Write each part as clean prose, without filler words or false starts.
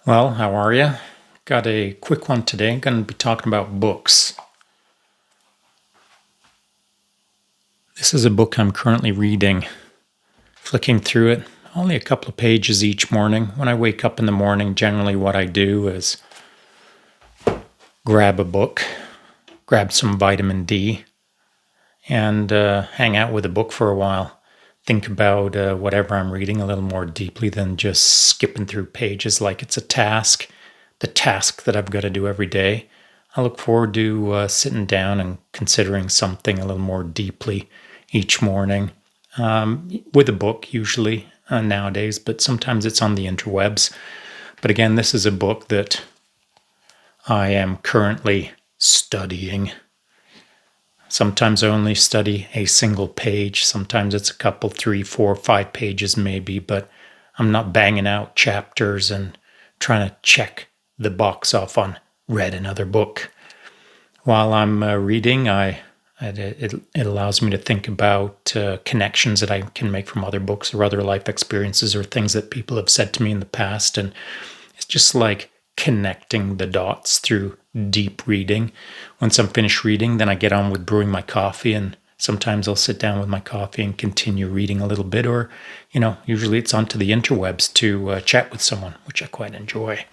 Well, how are you? Got a quick one today. I'm going to be talking about books. This is a book I'm currently reading, flicking through it, only a couple of pages each morning. When I wake up in the morning, generally what I do is grab a book, grab some vitamin D, and hang out with a book for a while. Think about whatever I'm reading a little more deeply than just skipping through pages like it's a task, the task that I've got to do every day. I look forward to sitting down and considering something a little more deeply each morning with a book, usually nowadays, but sometimes it's on the interwebs. But again, this is a book that I am currently studying. Sometimes I only study a single page. Sometimes it's a couple, 3, 4, 5 pages maybe, but I'm not banging out chapters and trying to check the box off on read another book. While I'm reading, it allows me to think about connections that I can make from other books or other life experiences or things that people have said to me in the past. And it's just like connecting the dots through deep reading. Once I'm finished reading, then I get on with brewing my coffee, and sometimes I'll sit down with my coffee and continue reading a little bit, or, usually it's onto the interwebs to chat with someone, which I quite enjoy.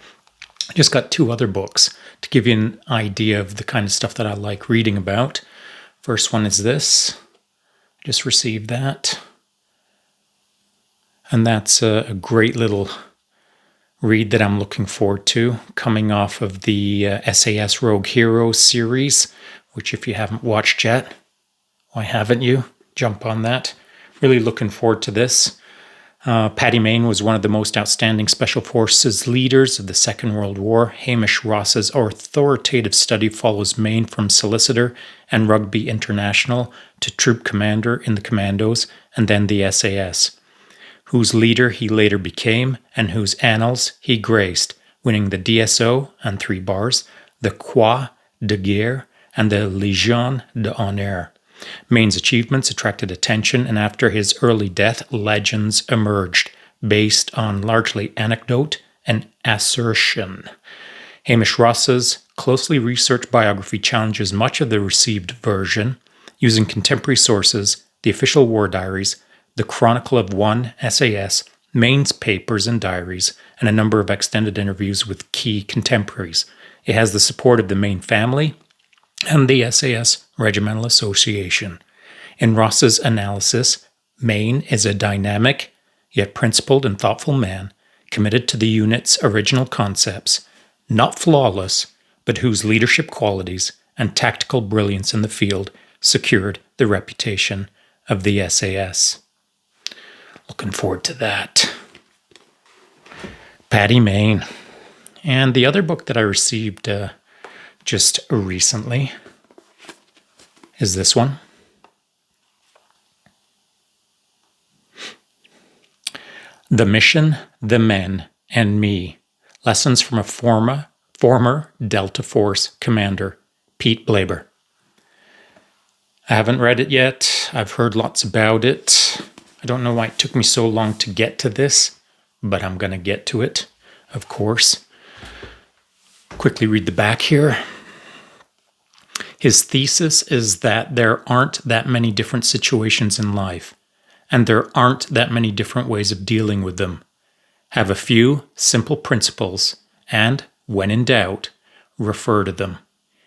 I just got 2 other books to give you an idea of the kind of stuff that I like reading about. First one is this. I just received that. And that's a great little read that I'm looking forward to, coming off of the SAS Rogue Heroes series, which if you haven't watched yet, why haven't you? Jump on that. Really looking forward to this. Paddy Mayne was one of the most outstanding Special Forces leaders of the Second World War. Hamish Ross's authoritative study follows Mayne from solicitor and rugby international to troop commander in the Commandos and then the SAS, whose leader he later became and whose annals he graced, winning the DSO and 3 bars, the Croix de Guerre, and the Légion d'Honneur. Mayne's achievements attracted attention, and after his early death, legends emerged, based on largely anecdote and assertion. Hamish Ross's closely researched biography challenges much of the received version, using contemporary sources, the official war diaries, the Chronicle of One SAS, Mayne's papers and diaries, and a number of extended interviews with key contemporaries. It has the support of the Mayne family and the SAS Regimental Association. In Ross's analysis, Mayne is a dynamic, yet principled and thoughtful man, committed to the unit's original concepts, not flawless, but whose leadership qualities and tactical brilliance in the field secured the reputation of the SAS. Looking forward to that. Paddy Mayne. And the other book that I received just recently is this one. The Mission, the Men, and Me. Lessons from a former Delta Force commander, Pete Blaber. I haven't read it yet. I've heard lots about it. I don't know why it took me so long to get to this, but I'm going to get to it, of course. Quickly read the back here. His thesis is that there aren't that many different situations in life, and there aren't that many different ways of dealing with them. Have a few simple principles, and, when in doubt, refer to them.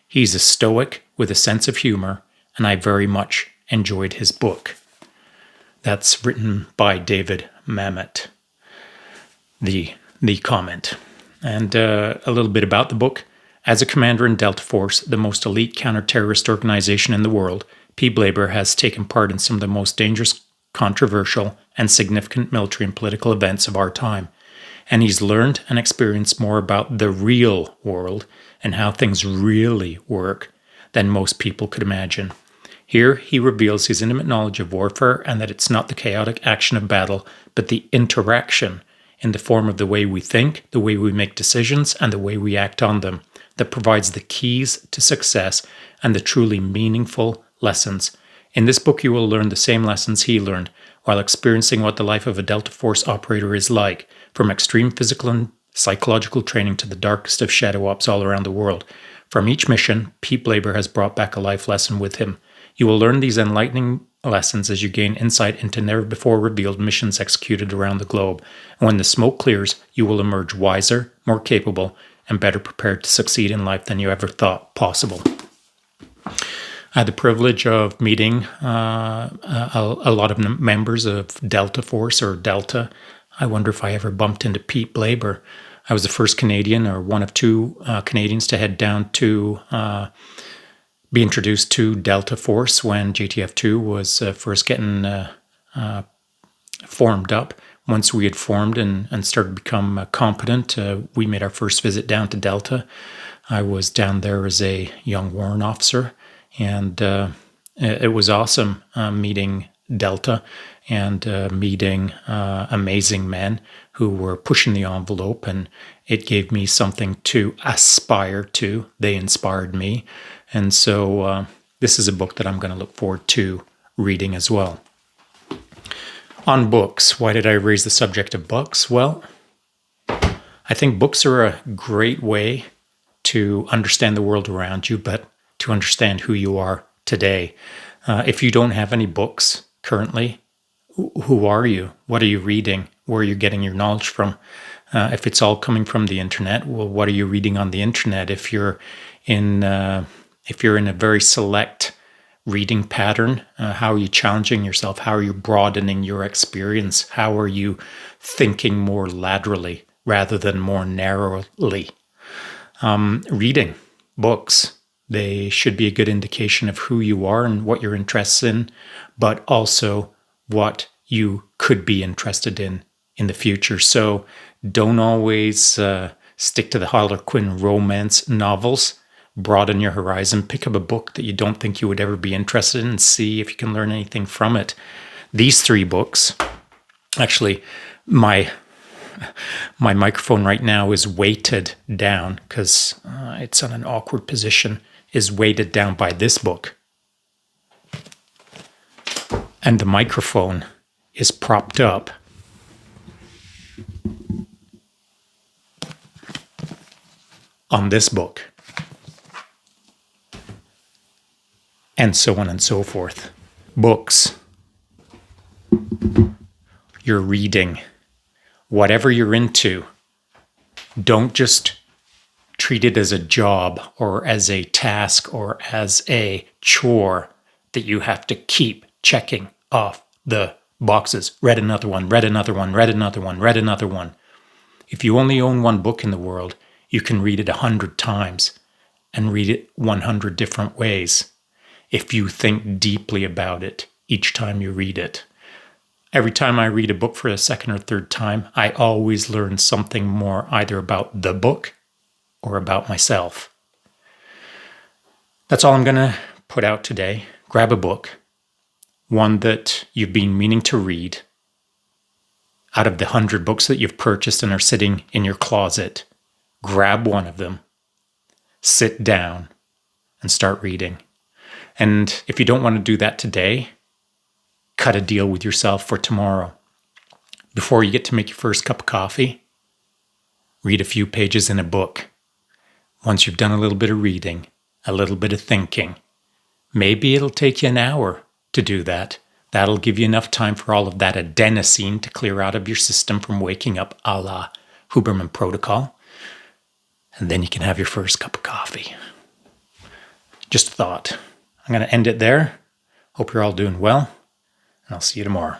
He's a stoic with a sense of humor, and I very much enjoyed his book. That's written by David Mamet, the comment. And a little bit about the book. As a commander in Delta Force, the most elite counter-terrorist organization in the world, P. Blaber has taken part in some of the most dangerous, controversial, and significant military and political events of our time. And he's learned and experienced more about the real world and how things really work than most people could imagine. Here, he reveals his intimate knowledge of warfare and that it's not the chaotic action of battle, but the interaction in the form of the way we think, the way we make decisions, and the way we act on them that provides the keys to success and the truly meaningful lessons. In this book, you will learn the same lessons he learned while experiencing what the life of a Delta Force operator is like, from extreme physical psychological training to the darkest of shadow ops all around the world. From each mission, Pete Blaber has brought back a life lesson with him. You will learn these enlightening lessons as you gain insight into never-before-revealed missions executed around the globe. And when the smoke clears, you will emerge wiser, more capable, and better prepared to succeed in life than you ever thought possible. I had the privilege of meeting a lot of members of Delta Force, or Delta. I wonder if I ever bumped into Pete Blaber. I was the first Canadian, or one of two Canadians, to head down to be introduced to Delta Force when JTF2 was first getting formed up. Once we had formed and started to become competent, we made our first visit down to Delta. I was down there as a young warrant officer, and it was awesome meeting Delta and meeting amazing men who were pushing the envelope, and it gave me something to aspire to. They inspired me, and so this is a book that I'm going to look forward to reading as well. On books, why did I raise the subject of books? Well, I think books are a great way to understand the world around you, but to understand who you are today. If you don't have any books currently, who are you? What are you reading? Where are you getting your knowledge from? If it's all coming from the internet, well, what are you reading on the internet? If you're in a very select reading pattern, how are you challenging yourself? How are you broadening your experience? How are you thinking more laterally rather than more narrowly? Reading books, they should be a good indication of who you are and what you're interested in, but also what you could be interested in the future. So don't always stick to the Harlequin romance novels. Broaden your horizon. Pick up a book that you don't think you would ever be interested in and see if you can learn anything from it. These 3 books, actually, my microphone right now is weighted down because it's on an awkward position, is weighted down by this book. And the microphone is propped up on this book. And so on and so forth. Books. You're reading. Whatever you're into, don't just treat it as a job or as a task or as a chore that you have to keep checking off the boxes. Read another one, read another one, read another one, read another one. If you only own one book in the world, you can read it 100 times and read it 100 different ways if you think deeply about it each time you read it. Every time I read a book for a second or third time, I always learn something more either about the book or about myself. That's all I'm going to put out today. Grab a book, one that you've been meaning to read. Out of the 100 books that you've purchased and are sitting in your closet, grab one of them, sit down, and start reading. And if you don't want to do that today, cut a deal with yourself for tomorrow. Before you get to make your first cup of coffee, read a few pages in a book. Once you've done a little bit of reading, a little bit of thinking, maybe it'll take you an hour to do that. That'll give you enough time for all of that adenosine to clear out of your system from waking up a la Huberman Protocol. And then you can have your first cup of coffee. Just a thought. I'm going to end it there. Hope you're all doing well, and I'll see you tomorrow.